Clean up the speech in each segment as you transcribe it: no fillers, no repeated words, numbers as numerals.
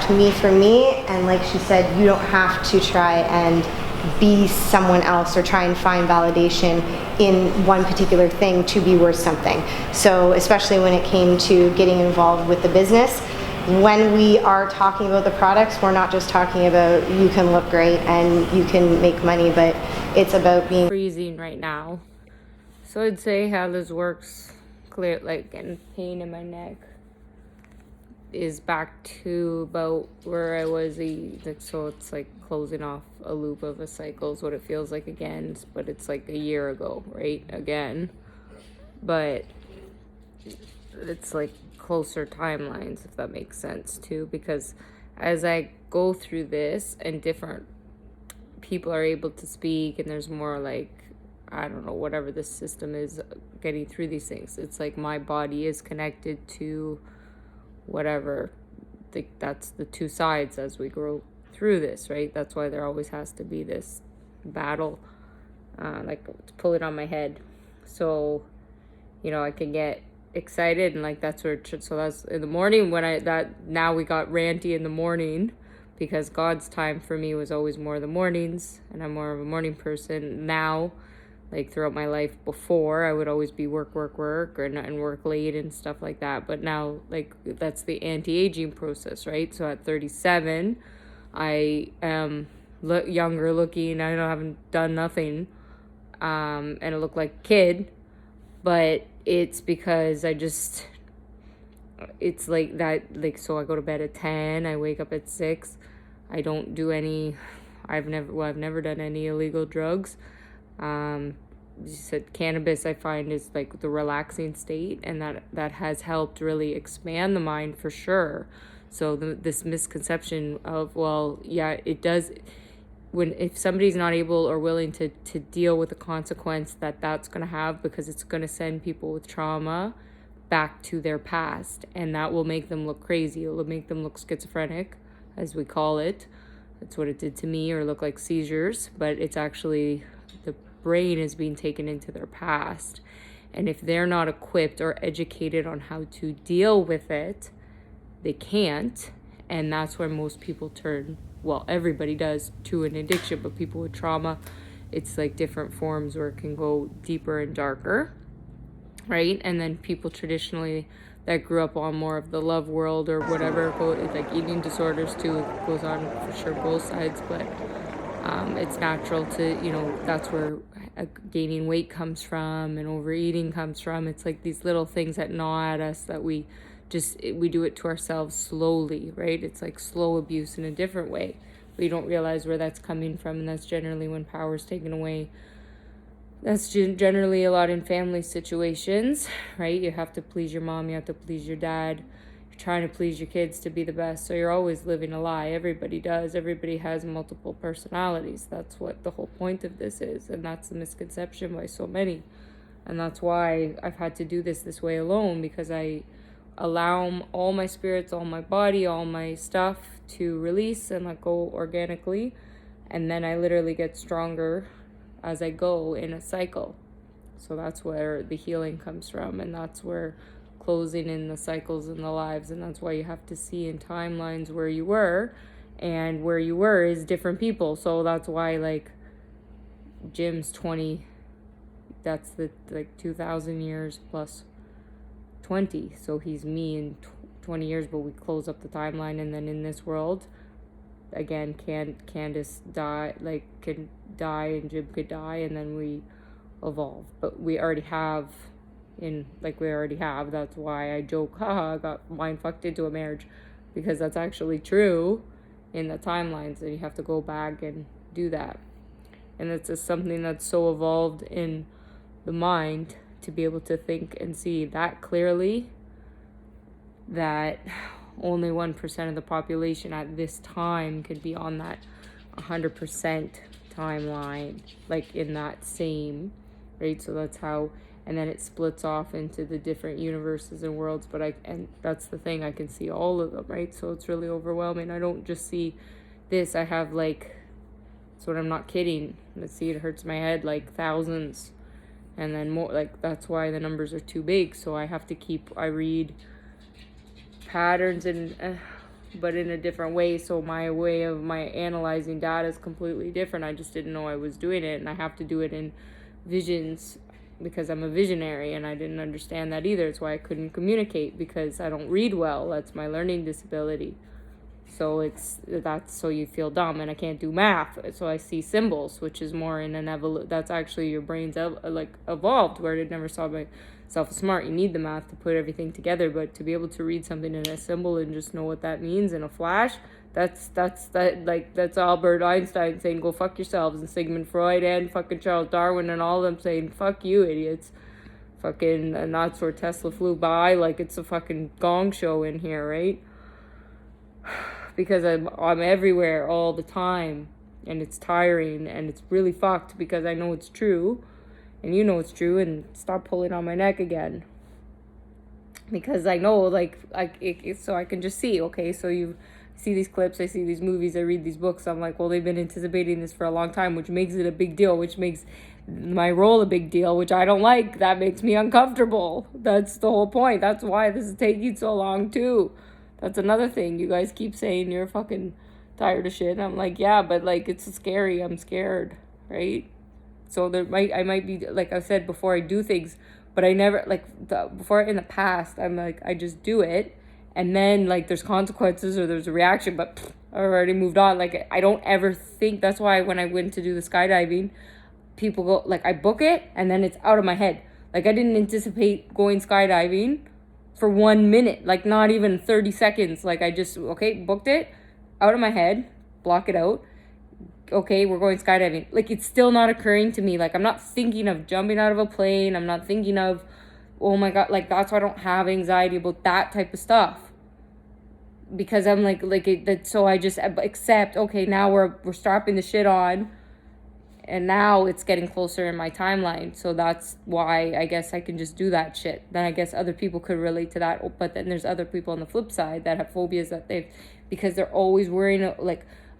for me, and like she said, you don't have to try and be someone else or try and find validation in one particular thing to be worth something. So especially when it came to getting involved with the business, when we are talking about the products, we're not just talking about you can look great and you can make money, but it's about being freezing right now. So I'd say how this works, clear, like, and pain in my neck is back to about where I was, so it's like closing off a loop of a cycle is what it feels like again, but it's like a year ago, right, again, but it's like closer timelines, if that makes sense too, because as I go through this and different people are able to speak and there's more like, I don't know, whatever the system is getting through these things, it's like my body is connected to whatever. I think that's the two sides as we grow through this, right? That's why there always has to be this battle, like to pull it on my head. So, you know, I can get excited and like that's where, so that's in the morning when now we got ranty in the morning because God's time for me was always more the mornings and I'm more of a morning person now. Like throughout my life before, I would always be work and work late and stuff like that. But now, like, that's the anti-aging process, right? So at 37, I am younger looking. I haven't done nothing, and I look like a kid. But it's because it's like that. Like, so I go to bed at 10. I wake up at 6. I don't do any. I've never done any illegal drugs. You said cannabis, I find, is like the relaxing state, and that has helped really expand the mind for sure. So this misconception of, well, yeah, it does, if somebody's not able or willing to deal with the consequence that's going to have, because it's going to send people with trauma back to their past, and that will make them look crazy. It will make them look schizophrenic, as we call it. That's what it did to me, or look like seizures, but it's actually the brain is being taken into their past. And if they're not equipped or educated on how to deal with it, they can't. And that's where most people turn, well, everybody does, to an addiction, but people with trauma, it's like different forms where it can go deeper and darker, right? And then people traditionally that grew up on more of the love world or whatever, like eating disorders too, it goes on for sure both sides, but it's natural to, you know, that's where gaining weight comes from and overeating comes from. It's like these little things that gnaw at us that we do it to ourselves slowly, right? It's like slow abuse in a different way. We don't realize where that's coming from, and that's generally when power is taken away. That's generally a lot in family situations, right? You have to please your mom, you have to please your dad. You're trying to please your kids to be the best, so you're always living a lie. Everybody does. Everybody has multiple personalities. That's what the whole point of this is, and that's the misconception by so many. And that's why I've had to do this way alone, because I allow all my spirits, all my body, all my stuff to release and let go organically, and then I literally get stronger as I go in a cycle. So that's where the healing comes from, and that's where closing in the cycles in the lives, and that's why you have to see in timelines where you were, and where you were is different people. So that's why, like, Jim's 20, that's the like 2,000 years plus 20, so he's me in 20 years, but we close up the timeline. And then in this world again, Candace could die and Jim could die, and then we evolve. But we already have, that's why I joke, haha, I got mind fucked into a marriage, because that's actually true in the timelines, and you have to go back and do that. And it's just something that's so evolved in the mind to be able to think and see that clearly, that only 1% of the population at this time could be on that 100% timeline, like in that same, right? So that's how, and then it splits off into the different universes and worlds, and that's the thing, I can see all of them, right? So it's really overwhelming. I don't just see this, I have so I'm not kidding, let's see, it hurts my head, thousands, and then more, that's why the numbers are too big. So I have to I read patterns, and but in a different way. So my way of my analyzing data is completely different. I just didn't know I was doing it, and I have to do it in visions because I'm a visionary, and I didn't understand that either. It's why I couldn't communicate, because I don't read well. That's my learning disability. So that's so you feel dumb, and I can't do math. So I see symbols, which is more in an that's actually your brain's evolved, where it never saw myself as smart. You need the math to put everything together, but to be able to read something in a symbol and just know what that means in a flash, that's Albert Einstein saying go fuck yourselves, and Sigmund Freud and fucking Charles Darwin and all of them saying fuck you idiots. Fucking, and that's where Tesla flew by like it's a fucking gong show in here, right? Because I'm everywhere all the time, and it's tiring, and it's really fucked, because I know it's true, and you know it's true, and stop pulling on my neck again. Because I know, so I can just see, okay, so you see these clips, I see these movies, I read these books, I'm like, well, they've been anticipating this for a long time, which makes it a big deal, which makes my role a big deal, which I don't like. That makes me uncomfortable. That's the whole point. That's why this is taking so long, too. That's another thing. You guys keep saying you're fucking tired of shit. And I'm like, yeah, but like, it's scary. I'm scared, right? So I might be, like I said before, I do things, but I never, before in the past, I'm like, I just do it. And then like there's consequences or there's a reaction, but I've already moved on. Like, I don't ever think, that's why when I went to do the skydiving, people go, like, I book it and then it's out of my head. Like, I didn't anticipate going skydiving for 1 minute, like not even 30 seconds. Like, I just, okay, booked it, out of my head, block it out. Okay, we're going skydiving. Like, it's still not occurring to me. Like, I'm not thinking of jumping out of a plane. I'm not thinking of, oh my God, like, that's why I don't have anxiety about that type of stuff. Because I'm so I just accept, okay, now we're strapping the shit on, and now it's getting closer in my timeline. So that's why I guess I can just do that shit. Then I guess other people could relate to that. But then there's other people on the flip side that have phobias because they're always worrying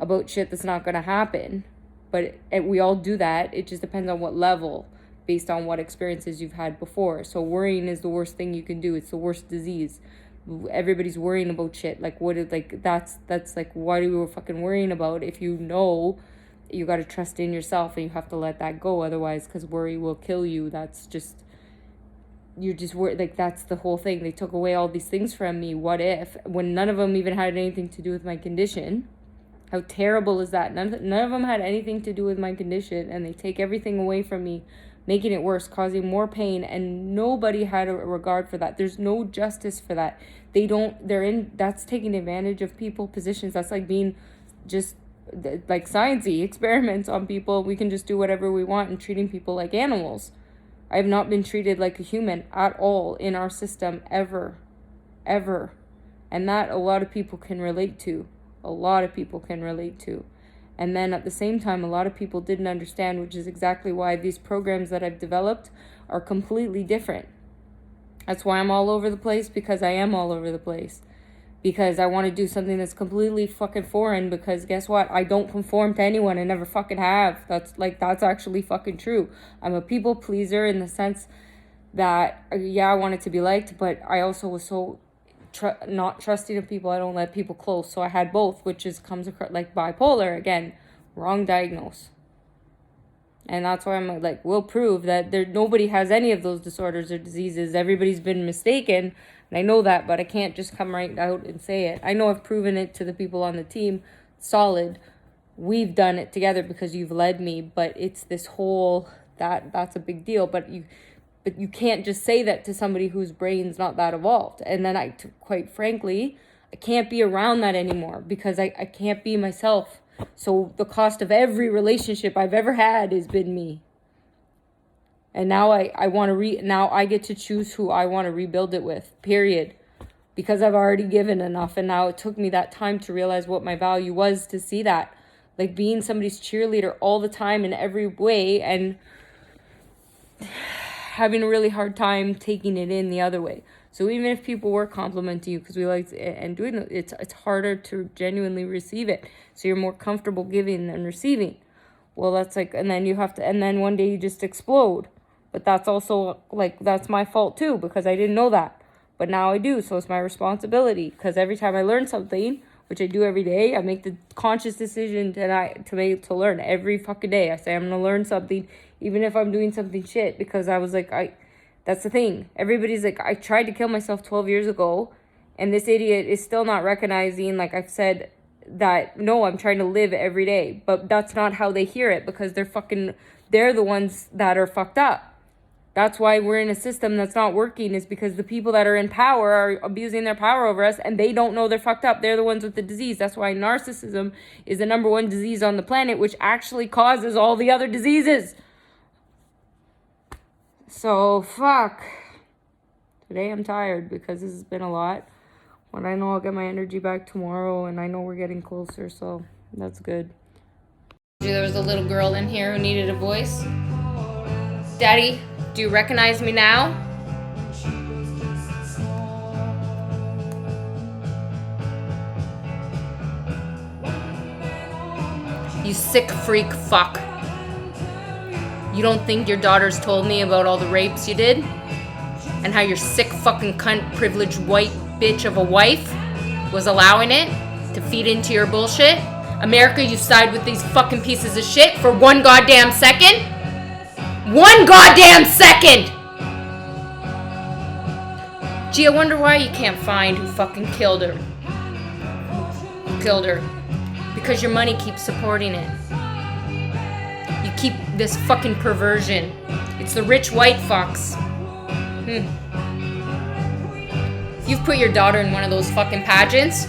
about shit that's not going to happen. But we all do that. It just depends on what level, based on what experiences you've had before. So worrying is the worst thing you can do. It's the worst disease. Everybody's worrying about shit. Like, that's like, what are you fucking worrying about? If you know, you got to trust in yourself, and you have to let that go. Otherwise, because worry will kill you. That's just, you're just worried. Like, that's the whole thing. They took away all these things from me. What if, when none of them even had anything to do with my condition? How terrible is that? None of them had anything to do with my condition, and they take everything away from me, making it worse, causing more pain, and nobody had a regard for that. There's no justice for that. That's taking advantage of people, positions. That's like being just like sciencey experiments on people. We can just do whatever we want, and treating people like animals. I have not been treated like a human at all in our system, ever. And that a lot of people can relate to. And then at the same time, a lot of people didn't understand, which is exactly why these programs that I've developed are completely different. That's why I'm all over the place, because I am all over the place. Because I want to do something that's completely fucking foreign, because guess what? I don't conform to anyone. I never fucking have. That's actually fucking true. I'm a people pleaser in the sense that, yeah, I wanted to be liked, but I also was so not trusting of people. I don't let people close. So I had both, which comes across like bipolar. Again, wrong diagnose. And that's why I'm like, we'll prove that nobody has any of those disorders or diseases. Everybody's been mistaken. And I know that, but I can't just come right out and say it. I know I've proven it to the people on the team. Solid. We've done it together because you've led me. But it's this whole, that's a big deal. But you can't just say that to somebody whose brain's not that evolved. And then quite frankly, I can't be around that anymore, because I can't be myself. So the cost of every relationship I've ever had has been me. And now now I get to choose who I want to rebuild it with, period. Because I've already given enough, and now it took me that time to realize what my value was, to see that. Like, being somebody's cheerleader all the time in every way, and having a really hard time taking it in the other way. So even if people were complimenting you, because we like, and doing it, it's harder to genuinely receive it. So you're more comfortable giving than receiving. Well, that's like, and then one day you just explode. But that's also like, that's my fault too, because I didn't know that. But now I do, so it's my responsibility. Because every time I learn something, which I do every day. I make the conscious decision to learn every fucking day. I say I'm gonna learn something, even if I'm doing something shit, because I was like, that's the thing. Everybody's like, I tried to kill myself 12 years ago, and this idiot is still not recognizing, like I've said, that no, I'm trying to live every day. But that's not how they hear it, because they're the ones that are fucked up. That's why we're in a system that's not working, is because the people that are in power are abusing their power over us, and they don't know they're fucked up. They're the ones with the disease. That's why narcissism is the number one disease on the planet, which actually causes all the other diseases. So, fuck. Today I'm tired because this has been a lot. But I know I'll get my energy back tomorrow, and I know we're getting closer, so that's good. There was a little girl in here who needed a voice. Daddy, do you recognize me now? You sick freak fuck. You don't think your daughter's told me about all the rapes you did? And how your sick fucking cunt privileged white bitch of a wife was allowing it to feed into your bullshit? America, you side with these fucking pieces of shit for one goddamn second? One goddamn second! Gee, I wonder why you can't find who fucking killed her. Because your money keeps supporting it. You keep this fucking perversion. It's the rich white fucks. If you've put your daughter in one of those fucking pageants,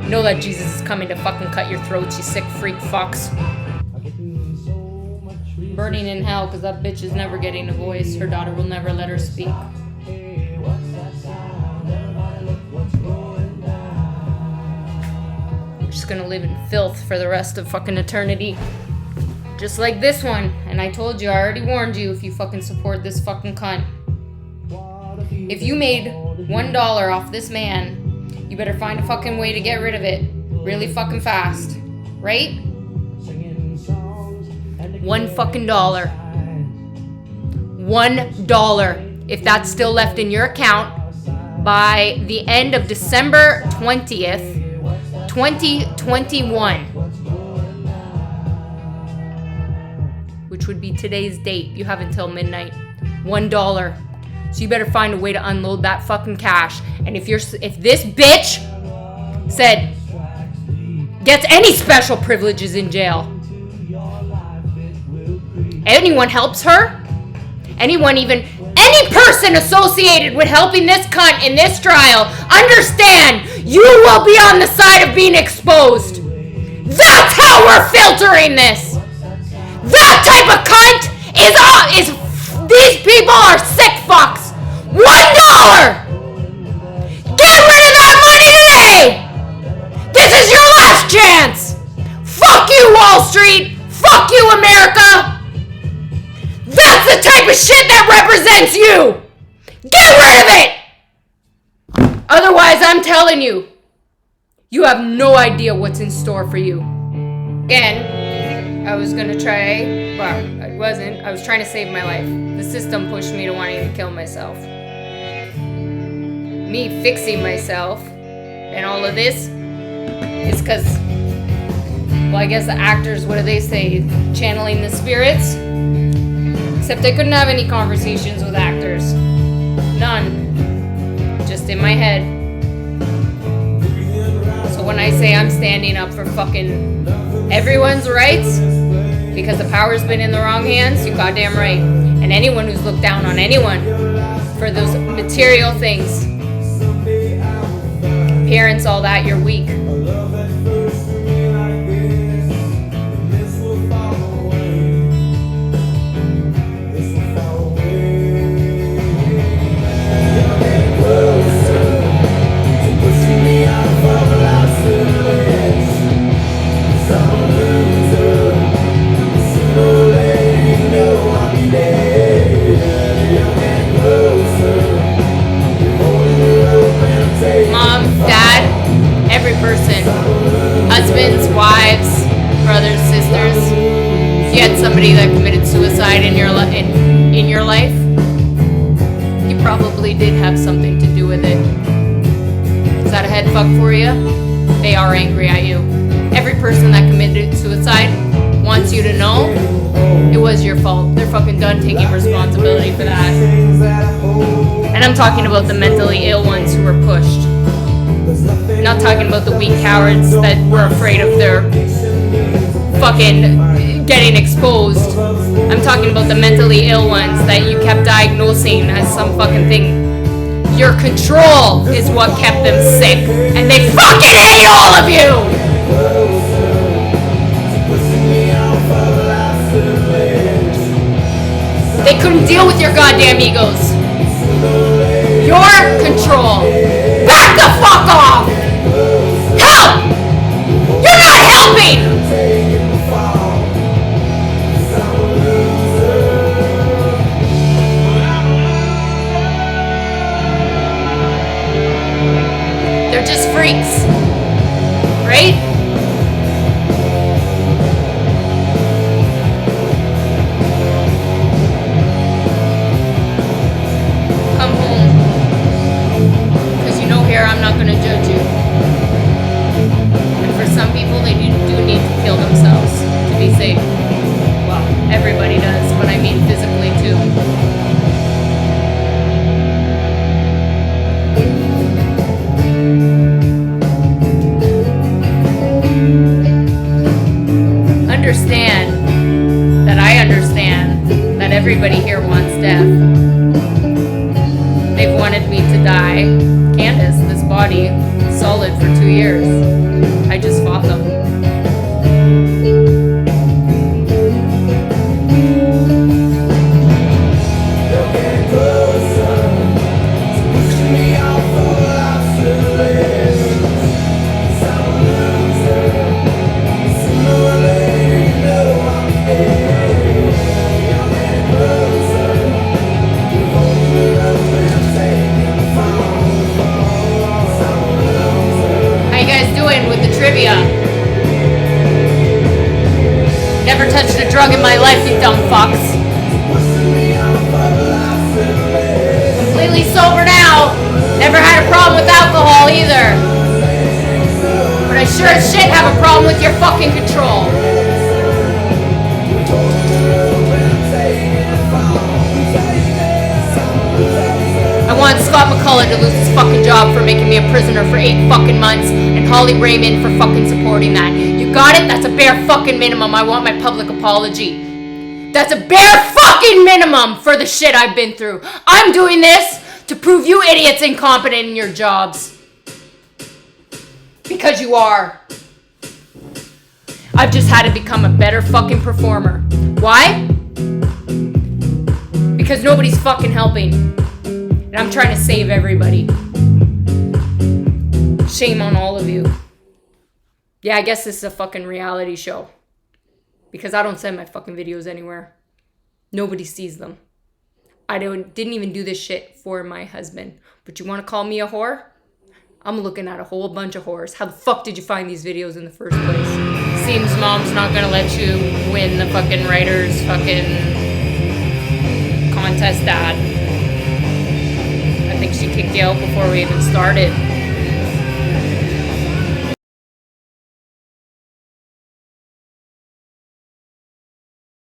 know that Jesus is coming to fucking cut your throats, you sick freak fucks. Burning in hell because that bitch is never getting a voice. Her daughter will never let her speak. We're just gonna live in filth for the rest of fucking eternity. Just like this one. And I told you, I already warned you, if you fucking support this fucking cunt. If you made $1 off this man, you better find a fucking way to get rid of it really fucking fast. Right? $1 fucking dollar. $1. If that's still left in your account by the end of December 20th, 2021, which would be today's date. You have until midnight. $1. So you better find a way to unload that fucking cash. And if this bitch gets any special privileges in jail, anyone helps her, any person associated with helping this cunt in this trial, understand, you will be on the side of being exposed. That's how we're filtering this. That type of cunt is these people are sick fucks. $1! Get rid of that money today! This is your last chance! Fuck you, Wall Street! Fuck you, America! That's the type of shit that represents you! Get rid of it! Otherwise, I'm telling you, you have no idea what's in store for you. Again, I was trying to save my life. The system pushed me to wanting to kill myself. Me fixing myself and all of this is because, well, I guess the actors, what do they say? Channeling the spirits? Except I couldn't have any conversations with actors. None. Just in my head. So when I say I'm standing up for fucking everyone's rights, because the power's been in the wrong hands, you goddamn right. And anyone who's looked down on anyone for those material things, parents, all that, you're weak. Mom, dad, every person, husbands, wives, brothers, sisters. If you had somebody that committed suicide in your life, you probably did have something to do with it. Is that a head fuck for you? They are angry at you. Every person that committed suicide wants you to know it was your fault. They're fucking done taking responsibility for that. And I'm talking about the mentally ill ones who were pushed. I'm not talking about the weak cowards that were afraid of their fucking getting exposed. I'm talking about the mentally ill ones that you kept diagnosing as some fucking thing. Your control is what kept them sick. And they fucking hate all of you! They couldn't deal with your goddamn egos. Your control. Back the fuck off! Help! You're not helping! They're just freaks. Right? Come home. Because you know here I'm not going to judge you. And for some people, they do need to kill themselves to be safe. Well, everybody does, but I mean physically too. Understand that I understand that everybody here wants death. They've wanted me to die. Candace, this body, solid for 2 years. I just fought them. Trivia. Never touched a drug in my life, you dumb fucks. Completely sober now. Never had a problem with alcohol either. But I sure as shit have a problem with your fucking control. I want Scott McCullough to lose his fucking job for making me a prisoner for 8 fucking months, and Holly Raymond for fucking supporting that. You got it? That's a bare fucking minimum. I want my public apology. That's a bare fucking minimum for the shit I've been through. I'm doing this to prove you idiots incompetent in your jobs. Because you are. I've just had to become a better fucking performer. Why? Because nobody's fucking helping. And I'm trying to save everybody. Shame on all of you. Yeah, I guess this is a fucking reality show. Because I don't send my fucking videos anywhere. Nobody sees them. I didn't even do this shit for my husband. But you want to call me a whore? I'm looking at a whole bunch of whores. How the fuck did you find these videos in the first place? Seems mom's not gonna let you win the fucking writers fucking contest ad. I think she kicked you out before we even started.